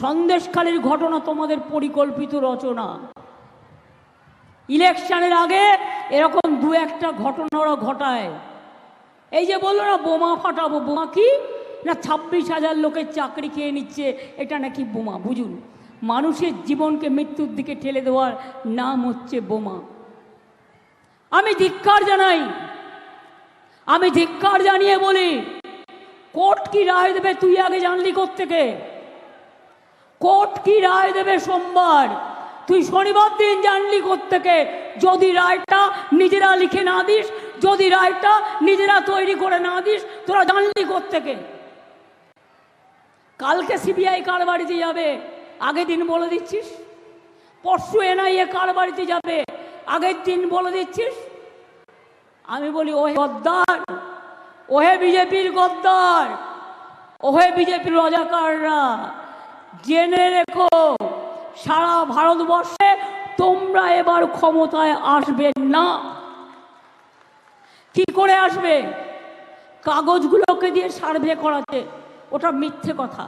সন্দেশখালীর ঘটনা তোমাদের পরিকল্পিত রচনা। ইলেকশনের আগে এরকম দু একটা ঘটনা ওরা ঘটায়। এই যে বললো না বোমা ফাটাবো, বোমা কি না 26,000 লোকের চাকরি খেয়ে নিচ্ছে, এটা নাকি বোমা। বুঝুন, মানুষের জীবনকে মৃত্যুর দিকে ঠেলে দেওয়ার নাম হচ্ছে বোমা। আমি ধিক্কার জানাই, আমি ধিক্কার জানিয়ে বলি, কোর্ট কি রায় দেবে তুই আগে জানলি কোত্থেকে? কোর্ট কি রায় দেবে সোমবার, তুই শনিবার দিন জানলি কোত্থেকে? যদি রায়টা নিজেরা লিখে না দিস, যদি রায়টা নিজেরা তৈরি করে না দিস, তোরা জানলি কোত্থেকে? কালকে সিবিআই কার বাড়িতে যাবে আগের দিন বলে দিচ্ছিস? পরশু এনআইএ কার বাড়িতে যাবে আগের দিন বলে দিচ্ছিস? আমি বলি ওহে গদ্দার, ওহে বিজেপির গদ্দার, ওহে বিজেপির রাজাকাররা, জেনে রেখো সারা ভারতবর্ষে তোমরা এবার ক্ষমতায় আসবে না। কি করে আসবে? কাগজগুলোকে দিয়ে সার্ভে করাতে, ওটা মিথ্যে কথা।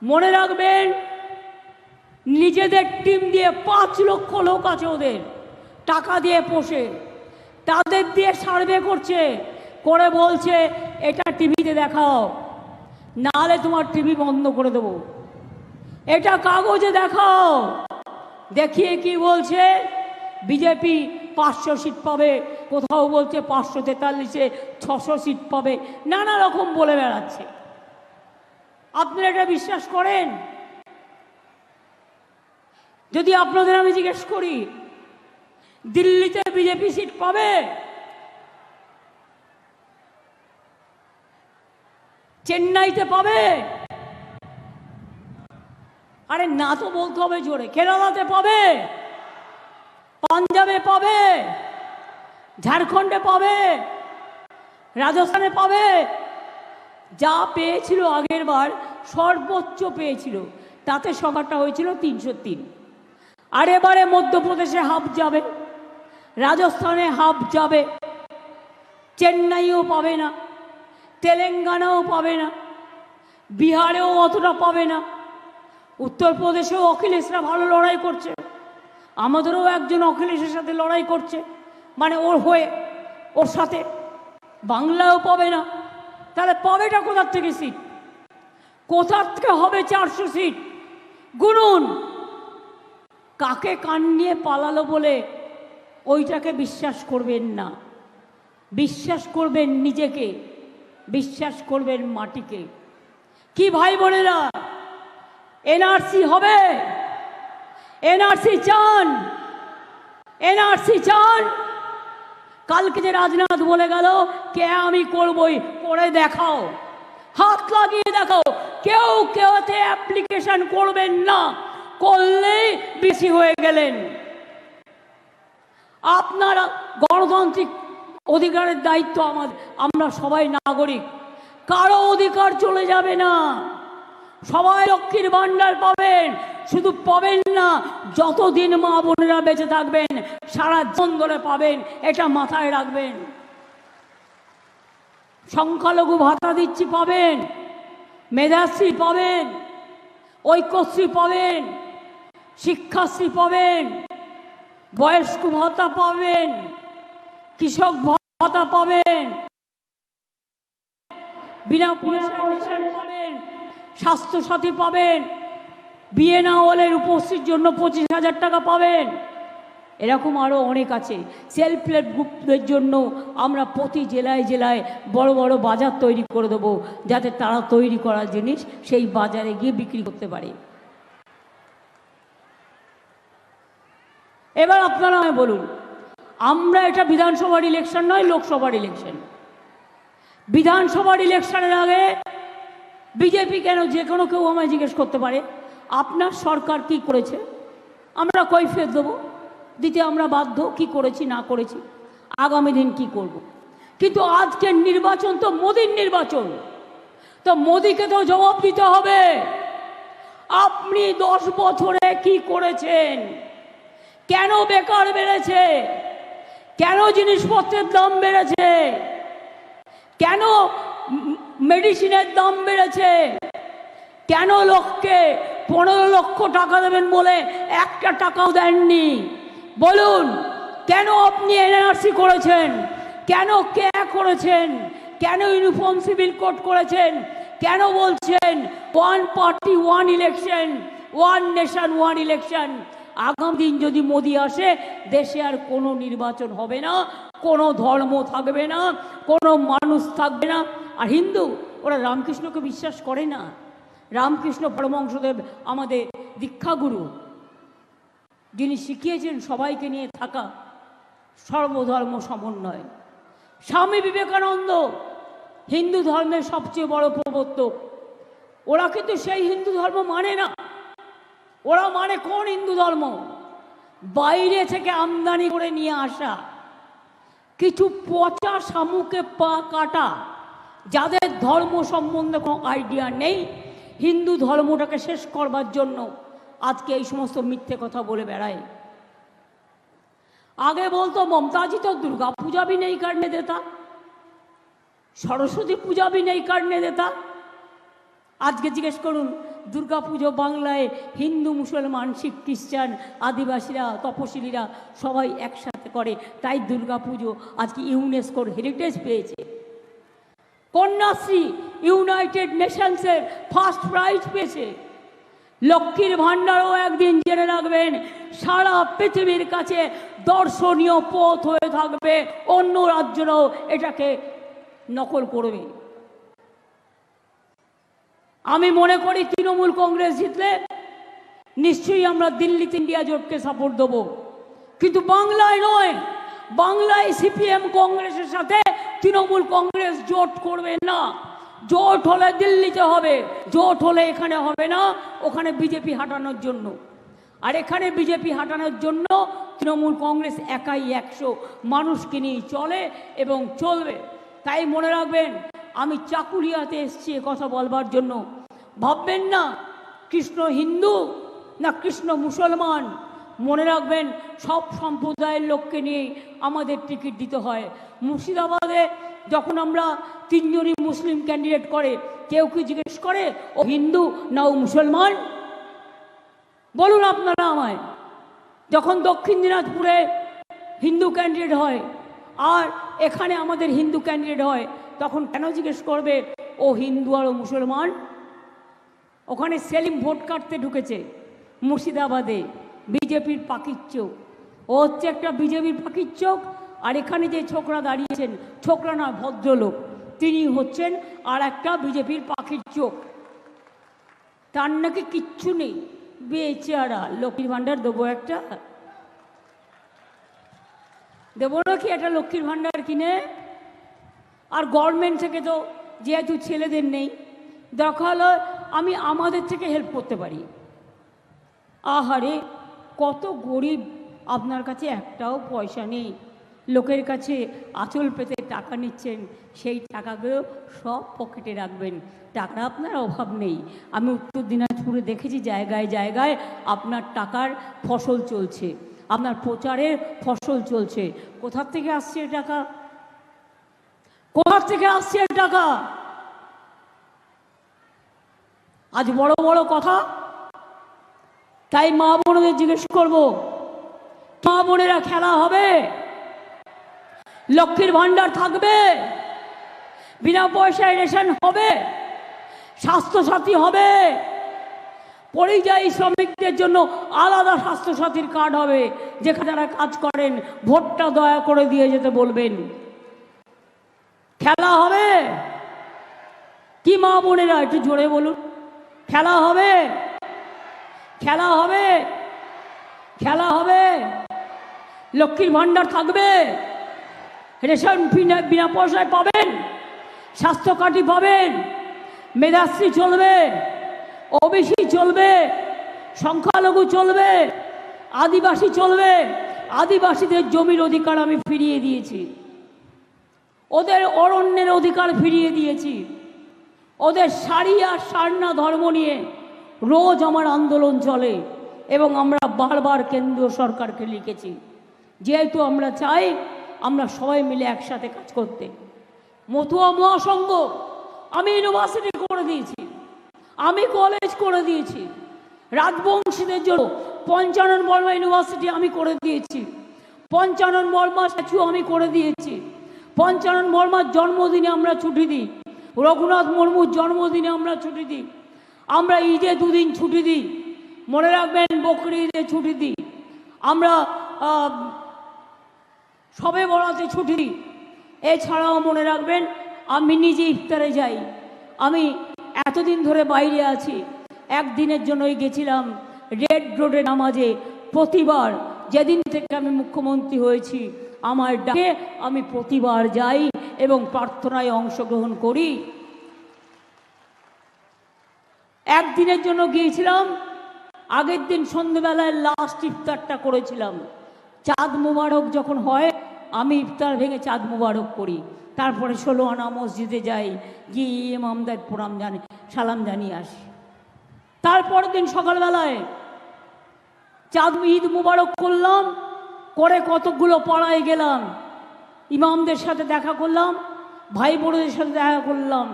মনে রাখবেন, নিজেদের টিম দিয়ে 5 লক্ষ লোক আছে ওদের, টাকা দিয়ে পোষে, তাদের দিয়ে সার্ভে করছে, করে বলছে এটা টিভিতে দেখাও, নাহলে তোমার টিভি বন্ধ করে দেবো। এটা কাগজে দেখাও। দেখিয়ে কি বলছে? বিজেপি 500 সিট পাবে, কোথাও বলছে 543-এ 600 সিট পাবে, নানা রকম বলে বেড়াচ্ছে। আপনারা এটা বিশ্বাস করেন? যদি আপনাদের আমি জিজ্ঞেস করি, দিল্লিতে বিজেপি সিট পাবে? চেন্নাইতে পাবে? আরে না তো বলতে হবে জোরে। কেরালাতে পাবে? পাঞ্জাবে পাবে? ঝাড়খণ্ডে পাবে? রাজস্থানে পাবে? যা পেয়েছিল আগের বার সর্বোচ্চ পেয়েছিল, তাতে সংখ্যাটা হয়েছিল 303। আর এবারে মধ্যপ্রদেশে হাফ যাবে, রাজস্থানে হাফ যাবে, চেন্নাইও পাবে না, তেলেঙ্গানাও পাবে না, বিহারেও অতটা পাবে না, উত্তরপ্রদেশেও অখিলেশরা ভালো লড়াই করছে, আমাদেরও একজন অখিলেশের সাথে লড়াই করছে, মানে ওর হয়ে, ওর সাথে। বাংলাও পাবে না। তাহলে পাবেটা কোথার থেকে সিট? কোথার থেকে হবে 400 সিট? গুনুন। কাকে কান নিয়ে পালালো বলে ওইটাকে বিশ্বাস করবেন না। বিশ্বাস করবেন নিজেকে, বিশ্বাস করবেন মাটিকে। কি ভাই বোনেরা, এনআরসি হবে? এনআরসি চান? এনআরসি চান? কালকে যে রাজনাথ বলে গেল কে আমি করবই, করে দেখাও, হাত লাগিয়ে দেখাও। কেউ কেউতে অ্যাপ্লিকেশন করবেন না, করলেই বেশি হয়ে গেলেন। আপনার গণতান্ত্রিক অধিকারের দায়িত্ব আমাদের, আমরা সবাই নাগরিক, কারো অধিকার চলে যাবে না। সবাই লক্ষ্মীর ভান্ডার পাবেন, শুধু পাবেন না, যতদিন মা বোনেরা বেঁচে থাকবেন সারা জীবন ধরে পাবেন, এটা মাথায় রাখবেন। সংখ্যালঘু ভাতা দিচ্ছি পাবেন, মেধাশ্রী পাবেন, ঐক্যশ্রী পাবেন, শিক্ষাশ্রী পাবেন, বয়স্ক ভাতা পাবেন, কৃষক ভাতা পাবেন, বিনা পয়সায় পাবেন, স্বাস্থ্যসাথী পাবেন, বিয়ে না হলে রূপশ্রীর জন্য 25,000 টাকা পাবেন। এরকম আরও অনেক আছে। সেলফ হেল্প গ্রুপদের জন্য আমরা প্রতি জেলায় জেলায় বড় বড় বাজার তৈরি করে দেবো, যাতে তারা তৈরি করা জিনিস সেই বাজারে গিয়ে বিক্রি করতে পারে। এবার আপনারা আমায় বলুন, আমরা এটা বিধানসভার ইলেকশন নয়, লোকসভার ইলেকশন। বিধানসভার ইলেকশনের আগে বিজেপি কেন, যে কোনো কেউ আমায় জিজ্ঞেস করতে পারে আপনার সরকার কি করেছে, আমরা কৈফিয়ত দেবো, দিতে আমরা বাধ্য, কি করেছি না করেছি, আগামী দিন কি করব। কিন্তু আজকের নির্বাচন তো মোদির নির্বাচন, তো মোদিকে তো জবাব দিতে হবে। আপনি 10 বছরে কি করেছেন? কেন বেকার বেড়েছে? কেন জিনিসপত্রের দাম বেড়েছে? কেন মেডিসিনের দাম বেড়েছে? কেন লোককে 15 লক্ষ টাকা দেবেন বলে একটা টাকাও দেননি। বলুন কেন আপনি এনআরসি করেছেন, কেন কে করেছেন, কেন ইউনিফর্ম সিভিল কোড করেছেন, কেন বলছেন one party one election, one nation one election? আগামী দিন যদি মোদি আসে দেশে আর কোনো নির্বাচন হবে না, কোনো ধর্ম থাকবে না, কোনো মানুষ থাকবে না। আর হিন্দু ওরা রামকৃষ্ণকে বিশ্বাস করে না। রামকৃষ্ণ পরমহংসদেব আমাদের দীক্ষাগুরু, যিনি শিখিয়েছেন সবাইকে নিয়ে থাকা, সর্বধর্ম সমন্বয়। স্বামী বিবেকানন্দ হিন্দু ধর্মের সবচেয়ে বড় প্রবর্তক। ওরা কিন্তু সেই হিন্দু ধর্ম মানে না। ওরা মানে কোন হিন্দু ধর্ম? বাইরে থেকে আমদানি করে নিয়ে আসা কিছু পচা শামুকে পা কাটা, যাদের ধর্ম সম্বন্ধে কোনো আইডিয়া নেই, হিন্দু ধর্মটাকে শেষ করবার জন্য আজকে এই সমস্ত মিথ্যে কথা বলে বেড়ায়। आगे बोलतो ममता जी तो दुर्गा पूजा भी नहीं करने देता, सरस्वती पूजा भी नहीं करने देता। आज के जिज्ञेस करुन दुर्गा पुजो बांगलाय हिंदू मुसलमान शिख क्रिश्चान आदिवासीरा तपशिलीरा सबाई एकसाथे करे, ताई दुर्गा पुजो आज की यूनेस्कोर हेरिटेज पेয়েছে। कन्याश्री यूनाइटेड नेशंसের ফার্স্ট প্রাইজ পেয়েছে। লক্ষ্মীর ভান্ডারও একদিন জেনে রাখবেন সারা পৃথিবীর কাছে দর্শনীয় পথ হয়ে থাকবে, অন্য রাজ্যরাও এটাকে নকল করবে। আমি মনে করি তৃণমূল কংগ্রেস জিতলে নিশ্চয়ই আমরা দিল্লিতে ইন্ডিয়া জোটকে সাপোর্ট দেব, কিন্তু বাংলায় নয়। বাংলায় সিপিএম কংগ্রেসের সাথে তৃণমূল কংগ্রেস জোট করবে না। জোট হলে দিল্লিতে হবে, জোট হলে এখানে হবে না, ওখানে বিজেপি হাঁটানোর জন্য। আর এখানে বিজেপি হাঁটানোর জন্য তৃণমূল কংগ্রেস একাই 100 মানুষকে নিয়ে চলে এবং চলবে। তাই মনে রাখবেন আমি চাকুলিয়াতে এসেছি কথা বলবার জন্য। ভাববেন না কৃষ্ণ হিন্দু না কৃষ্ণ মুসলমান। মনে রাখবেন সব সম্প্রদায়ের লোককে নিয়ে আমাদের টিকিট দিতে হয়। মুর্শিদাবাদে যখন আমরা 3 জনই মুসলিম ক্যান্ডিডেট করে, কেউ কি জিজ্ঞেস করে ও হিন্দু না ও মুসলমান? বলুন আপনারা আমায়। যখন দক্ষিণ দিনাজপুরে হিন্দু ক্যান্ডিডেট হয় আর এখানে আমাদের হিন্দু ক্যান্ডিডেট হয়, তখন কেন জিজ্ঞেস করবে ও হিন্দু আর ও মুসলমান? ওখানে সেলিম ভোট কাটতে ঢুকেছে মুর্শিদাবাদে, বিজেপির পাখির চোখ। ও হচ্ছে একটা বিজেপির পাখির চোখ। আর এখানে যে ছোকরা দাঁড়িয়েছেন, ছোকরা না ভদ্রলোক, তিনি হচ্ছেন আর একটা বিজেপির পাখির চোখ। তার নাকি কিচ্ছু নেই, বেচারা। লক্ষ্মীর ভাণ্ডার দেবো একটা, দেবো নাকি একটা লক্ষ্মীর ভাণ্ডার কিনে? আর গভর্নমেন্ট থেকে তো যেহেতু ছেলেদের নেই, দেখা হলো আমি আমাদের থেকে হেল্প করতে পারি। আহারে কত গরিব, আপনার কাছে একটাও পয়সা নেই, লোকের কাছে আঁচল পেতে টাকা নিচ্ছেন, সেই টাকাগুলো সব পকেটে রাখবেন, টাকা আপনার অভাব নেই। আমি উত্তর দিনাজপুরে দেখেছি জায়গায় জায়গায় আপনার টাকার ফসল চলছে, আপনার প্রচারের ফসল চলছে। কোথার থেকে আসছে টাকা? কোথার থেকে আসছে টাকা? আজ বড় বড় কথা। তাই মা বোনদের জিজ্ঞেস করবো, মা বোনেরা খেলা হবে? লক্ষ্মীর ভান্ডার থাকবে? বিনা পয়সায় রেশন হবে? স্বাস্থ্যসাথী হবে? পরিযায়ী শ্রমিকদের জন্য আলাদা স্বাস্থ্যসাথীর কার্ড হবে, যেখানে যারা কাজ করেন ভোটটা দয়া করে দিয়ে যেতে বলবেন। খেলা হবে কি মা বোনেরা? একটু জোরে বলুন। খেলা হবে? খেলা হবে? খেলা হবে? লক্ষ্মীর ভান্ডার থাকবে? রেশন বিনা পয়সায় পাবেন? স্বাস্থ্য কার্ডই পাবেন? মেধাশ্রী চলবে? ওবিসি চলবে? সংখ্যালঘু চলবে? আদিবাসী চলবে? আদিবাসীদের জমির অধিকার আমি ফিরিয়ে দিয়েছি, ওদের অরণ্যের অধিকার ফিরিয়ে দিয়েছি, ওদের শাড়ি আর সারনা ধর্ম নিয়ে রোজ আমার আন্দোলন চলে এবং আমরা বারবার কেন্দ্রীয় সরকারকে লিখেছি, যেহেতু আমরা চাই আমরা সবাই মিলে একসাথে কাজ করতে। মতুয়া মহাসংঘ আমি ইউনিভার্সিটি করে দিয়েছি, আমি কলেজ করে দিয়েছি, রাজবংশীদের জন্য পঞ্চানন বর্মা ইউনিভার্সিটি আমি করে দিয়েছি, পঞ্চানন বর্মা স্ট্যাচু আমি করে দিয়েছি, পঞ্চানন বর্মার জন্মদিনে আমরা ছুটি দিই, রঘুনাথ মুর্মুর জন্মদিনে আমরা ছুটি দিই, আমরা ঈদে দুদিন ছুটি দিই, মনে রাখবেন বকরি ঈদে ছুটি দিই, আমরা সবে বরাতে ছুটি দিই। এছাড়াও মনে রাখবেন আমি নিজে ইফতারে যাই। আমি এতদিন ধরে বাইরে আছি, একদিনের জন্যই গেছিলাম রেড রোডে নামাজে। প্রতিবার যেদিন থেকে আমি মুখ্যমন্ত্রী হয়েছি আমার ডাকে আমি প্রতিবার যাই এবং প্রার্থনায় অংশগ্রহণ করি। একদিনের জন্য গিয়েছিলাম, আগের দিন সন্ধ্যেবেলায় লাস্ট ইফতারটা করেছিলাম। চাঁদ মুবারক যখন হয় আমি ইফতার ভেঙে চাঁদ মুবারক করি, তারপরে 16 আনা মসজিদে যাই, গিয়ে ইমামদের সালাম জানিয়ে আসি। তারপরের দিন সকালবেলায় চাঁদ ঈদ মুবারক করলাম, করে কতকগুলো পাড়ায় গেলাম, ইমামদের সাথে দেখা করলাম, ভাই বোনদের সাথে দেখা করলাম,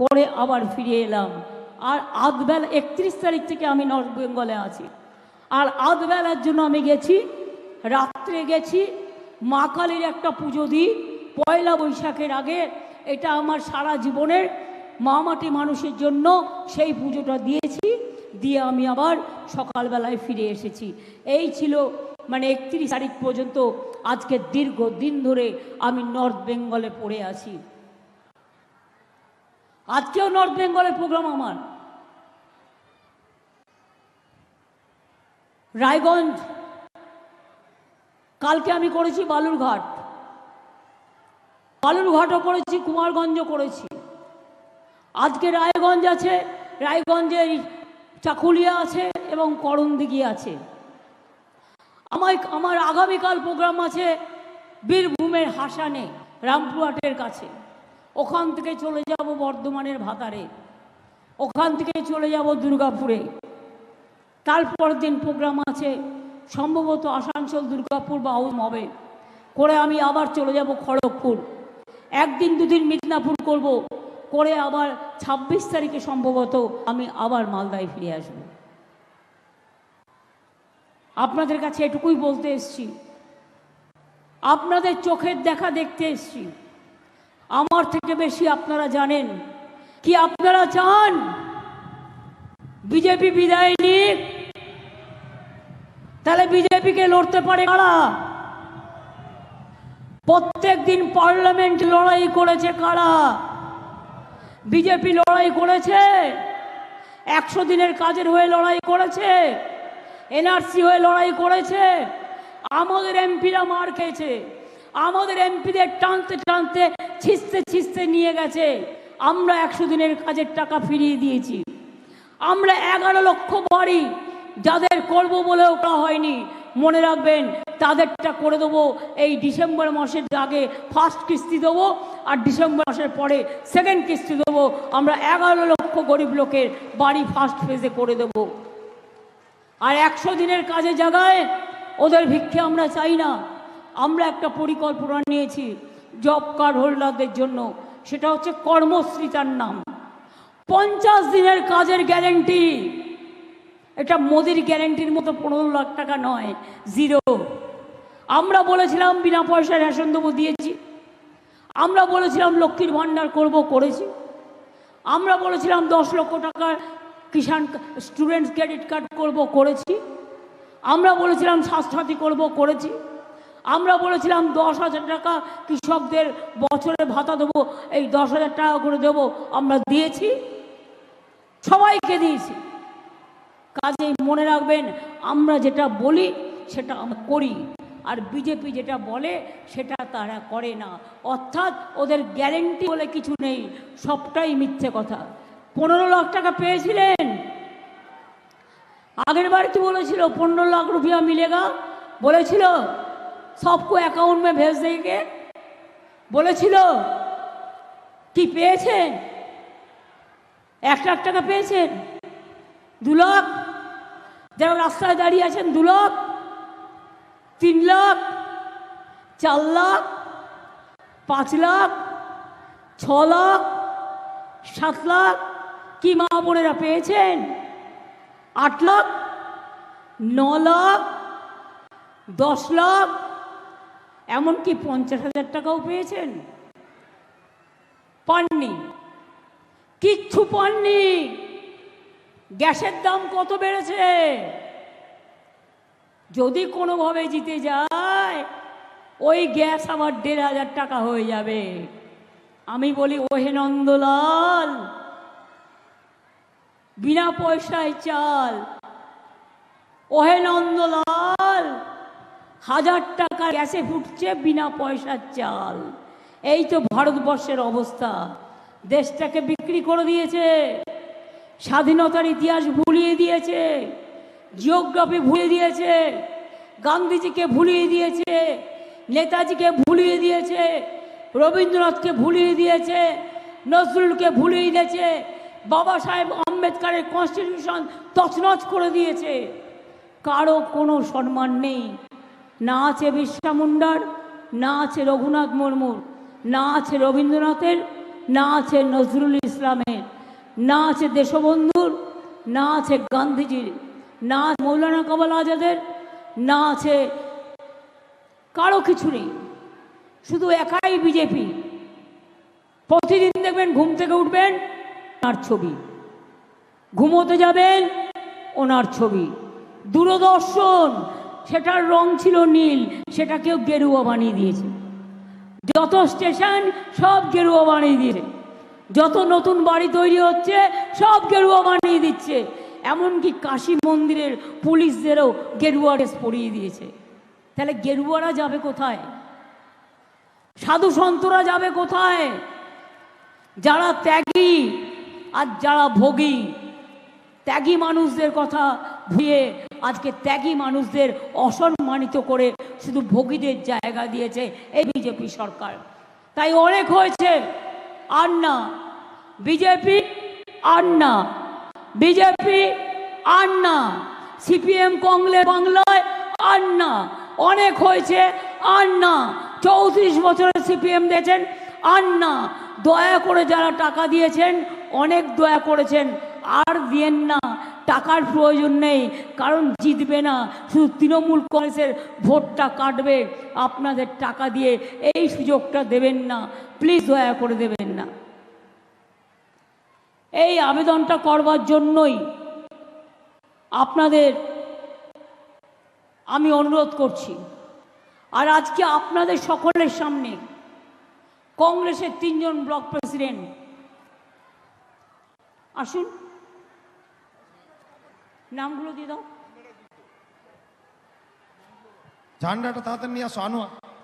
করে আবার ফিরে এলাম। আর আধবেলা 31 তারিখ থেকে আমি নর্থ বেঙ্গলে আছি। আর আধবেলার জন্য আমি গেছি, রাত্রে গেছি মা কালীর একটা পুজো দিই পয়লা বৈশাখের আগে। এটা আমার সারা জীবনের মা মাটি মানুষের জন্য সেই পুজোটা দিয়েছি, দিয়ে আমি আবার সকালবেলায় ফিরে এসেছি। এই ছিল মানে 31 তারিখ পর্যন্ত। আজকে দীর্ঘ দিন ধরে আমি নর্থ বেঙ্গলে পড়ে আছি। আজকেও নর্থ বেঙ্গলের প্রোগ্রাম আমার। রায়গঞ্জ, কালকে আমি করেছি বালুরঘাট, বালুরঘাটও করেছি, কুমারগঞ্জও করেছি। আজকে রায়গঞ্জ আছে, রায়গঞ্জের চাকুলিয়া আছে এবং করণদিঘি আছে। আমার আগামীকাল প্রোগ্রাম আছে বীরভূমের হাসানে, রামপুরহাটের কাছে। ওখান থেকে চলে যাব বর্ধমানের ভাতারে, ওখান থেকে চলে যাব দুর্গাপুরে। তারপর দিন প্রোগ্রাম আছে সম্ভবত আসানসোল, দুর্গাপুর বা হবে, করে আমি আবার চলে যাব খড়গপুর। একদিন দুদিন মিদনাপুর করব, করে আবার 26 তারিখে সম্ভবত আমি আবার মালদায় ফিরে আসব। আপনাদের কাছে এটুকুই বলতে এসছি, আপনাদের চোখের দেখা দেখতে এসছি। আমার থেকে বেশি আপনারা জানেন কি আপনারা চান বিজেপি বিদায় নিক, তাহলে বিজেপিকে লড়তে পারে কারা? প্রত্যেক দিন পার্লামেন্ট লড়াই করেছে কারা? বিজেপি লড়াই করেছে, 100 দিনের কাজের হয়ে লড়াই করেছে, এনআরসি হয়ে লড়াই করেছে। আমাদের এমপিরা মার খেয়েছে, আমাদের এমপিদের টানতে টানতে ছিঁচতে নিয়ে গেছে। আমরা 100 দিনের কাজের টাকা ফিরিয়ে দিয়েছি। আমরা 11 লক্ষ বাড়ি যাদের করব বলেও করা হয়নি, মনে রাখবেন তাদেরটা করে দেবো এই ডিসেম্বর মাসের আগে। ফার্স্ট কিস্তি দেবো আর ডিসেম্বর মাসের পরে সেকেন্ড কিস্তি দেবো। আমরা 11 লক্ষ গরিব লোকের বাড়ি ফার্স্ট ফেজে করে দেব। আর 100 দিনের কাজে জায়গায় ওদের ভিক্ষে আমরা চাই না। আমরা একটা পরিকল্পনা নিয়েছি জব কার্ড হোল্ডারদের জন্য, সেটা হচ্ছে কর্মশ্রী, তার নাম 50 দিনের কাজের গ্যারেন্টি। এটা মোদির গ্যারেন্টির মতো 15 লাখ টাকা নয়, জিরো। আমরা বলেছিলাম বিনা পয়সায় রেশন দেবো, দিয়েছি। আমরা বলেছিলাম লক্ষ্মীর ভাণ্ডার করব, করেছি। আমরা বলেছিলাম 10 লক্ষ টাকার কিষাণ স্টুডেন্টস ক্রেডিট কার্ড করব, করেছি। আমরা বলেছিলাম স্বাস্থ্যসাথী করব, করেছি। আমরা বলেছিলাম 10,000 টাকা কৃষকদের বছরে ভাতা দেবো, এই 10,000 টাকা করে দেবো, আমরা দিয়েছি, সবাইকে দিয়েছি। কাজেই মনে রাখবেন আমরা যেটা বলি সেটা আমরা করি, আর বিজেপি যেটা বলে সেটা তারা করে না। অর্থাৎ ওদের গ্যারেন্টি বলে কিছু নেই, সবটাই মিথ্যে কথা। 15 লাখ টাকা পেয়েছিলেন, আগের বাড়িতে বলেছিল 15 লাখ রুপিয়া মিলেগা, বলেছিল সবকো অ্যাকাউন্ট মে ভেজ দেগে, বলেছিল। কি পেয়েছেন? 1 লাখ টাকা পেয়েছেন? 2 লাখ? যারা রাস্তায় দাঁড়িয়ে আছেন 2 লাখ, 3 লাখ, 4 লাখ, 5 লাখ, 6 লাখ, 7 লাখ কি মা বোনেরা পেয়েছেন? 8 লাখ, 9 লাখ, 10 লাখ, এমনকি 50,000 টাকাও পেয়েছেন? পাননি, কিচ্ছু পাননি। গ্যাসের দাম কত বেড়েছে? যদি কোনোভাবে জিতে যায় ওই গ্যাস আবার 1,500 টাকা হয়ে যাবে। আমি বলি, ওহে নন্দলাল, বিনা পয়সায় চাল। ওহে নন্দলাল, 1000 টাকা গ্যাসে ফুটছে বিনা পয়সার চাল। এই তো ভারতবর্ষের অবস্থা। দেশটাকে বিক্রি করে দিয়েছে, স্বাধীনতার ইতিহাস ভুলিয়ে দিয়েছে, জিওগ্রাফি ভুলিয়ে দিয়েছে, গান্ধীজিকে ভুলিয়ে দিয়েছে, নেতাজিকে ভুলিয়ে দিয়েছে, রবীন্দ্রনাথকে ভুলিয়ে দিয়েছে, নজরুলকে ভুলিয়ে দিয়েছে, বাবা সাহেব আম্বেদকরের কনস্টিটিউশন তছনছ করে দিয়েছে। কারো কোনো সম্মান নেই। না আছে বিরসা মুন্ডার, না আছে রঘুনাথ মুর্মুর, না আছে রবীন্দ্রনাথের, না আছে নজরুল ইসলামের, না আছে দেশবন্ধুর, না আছে গান্ধীজির, না মৌলানা কামাল আজাদের, না আছে কারো কিছু নেই। শুধু একাই বিজেপি। প্রতিদিন দেখবেন ঘুম থেকে উঠবেন ওনার ছবি, ঘুমোতে যাবেন ওনার ছবি। দূরদর্শন, সেটার রং ছিল নীল, সেটাকেও গেরুয়া বানিয়ে দিয়েছে। যত স্টেশন সব গেরুয়া বানিয়ে দিয়েছে। যত নতুন বাড়ি তৈরি হচ্ছে সব গেরুয়া বানিয়ে দিচ্ছে। এমনকি কাশী মন্দিরের পুলিশদেরও গেরুয়া ড্রেস পরিয়ে দিয়েছে। তাহলে গেরুয়ারা যাবে কোথায়? সাধু সন্তরা যাবে কোথায়? যারা ত্যাগী আর যারা ভোগী। ত্যাগী মানুষদের কথা ভুলে আজকে ত্যাগী মানুষদের অসম্মানিত করে শুধু ভোগীদের জায়গা দিয়েছে এই বিজেপি সরকার। তাই অনেক হয়েছে, আর না বিজেপি, আর না বিজেপি, আর না সিপিএম কংগ্রেস বাংলায়, আর না। অনেক হয়েছে, আর না। 34 বছরের সিপিএম দিয়েছেন, আর না। দয়া করে যারা টাকা দিয়েছেন অনেক দয়া করেছেন, আর দিয়েন না। টাকার প্রয়োজন নেই, কারণ জিতবে না, শুধু তৃণমূল কংগ্রেসের ভোটটা কাটবে। আপনাদের টাকা দিয়ে এই সুযোগটা দেবেন না, প্লিজ দয়া করে দেবেন না। এই আবেদনটা করবার জন্যই আপনাদের আমি অনুরোধ করছি। আর আজকে আপনাদের সকলের সামনে কংগ্রেসের 3 জন ব্লক প্রেসিডেন্ট, আসুন নামগুলো দিয়ে দাও। ঝান্ডাটা তাড়াতাড়ি নিয়ে আসো।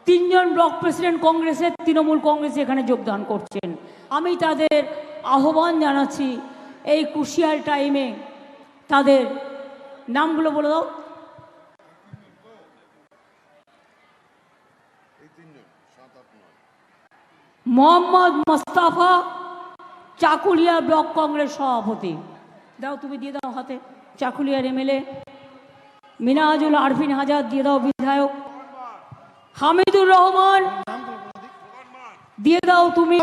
3 জন ব্লক প্রেসিডেন্ট কংগ্রেসের, তৃণমূল কংগ্রেসে এখানে যোগদান করছেন। আমি তাদের আহ্বান জানাচ্ছি এই ক্রুশিয়াল টাইমে তাদের নামগুলো বলে দাও। মোহাম্মদ মোস্তাফা, চাকুলিয়া ব্লক কংগ্রেস সভাপতি। দাও, তুমি দিয়ে দাও হাতে। চাকুলিয়ার এমএলএ। মিনাজুল আরফিন হাজার দিয়ে দাও, বিধায়ক। হামিদুর রহমান দিয়ে দাও তুমি।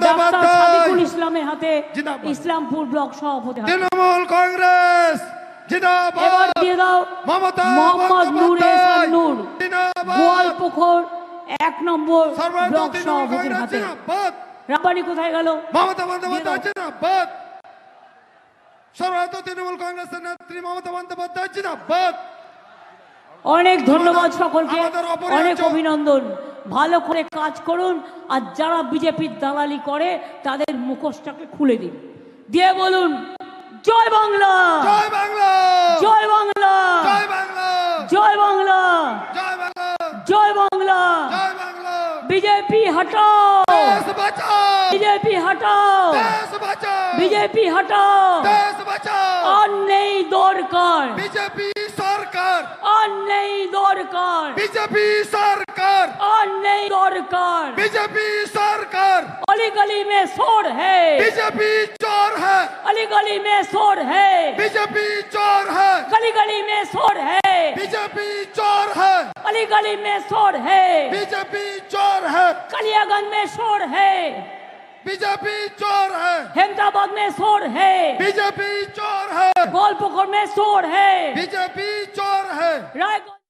ডাক্তার সাদিকুল ইসলামের হাতে, ইসলামপুর ব্লক সভাপতি। তৃণমূল কংগ্রেস জিন্দাবাদ। এবার দিয়ে দাও মোহাম্মদ নূর এহসান নূর, গোয়ালপুকুর 1 নম্বর ব্লক সভাপতির হাতে। রাব্বানি কোথায় গেল? মমতা বন্দ্যোপাধ্যায় জিন্দাবাদ। সর্বভারতীয় তৃণমূল কংগ্রেসের নেত্রী মমতা বন্দ্যোপাধ্যায় জিন্দাবাদ। অনেক ধন্যবাদ সকলকে, অনেক অভিনন্দন। ভালো করে কাজ করুন, আর যারা বিজেপির দালালি করে তাদের মুখোশটাকে খুলে দিন, দিয়ে বলুন জয় বাংলা, জয় বাংলা, জয় বাংলা, জয় বাংলা, জয় বাংলা, জয় বাংলা, জয় বাংলা। জয় বাংলা। বিজেপি হটাও, দেশ বাঁচাও, বিজেপি হটাও, দেশ বাঁচাও, বিজেপি হটাও। দেশ বাঁচাও। আর নেই দরকার বিজেপি সরকার, আর নেই দরকার, বিজেপি সরকার, और नहीं दरकार। बीजेपी सरकार अली गली में शोर है, बीजेपी चोर है, अली गली में शोर है, बीजेपी चोर है, गली गली में शोर है, बीजेपी चोर है, अली गली में शोर है, बीजेपी चोर है, कलियागंज में शोर है। बीजेपी चोर है, हेमताबाद में शोर है, बीजेपी चोर है, गोलपुकुर में शोर है, बीजेपी चोर है। रायगंज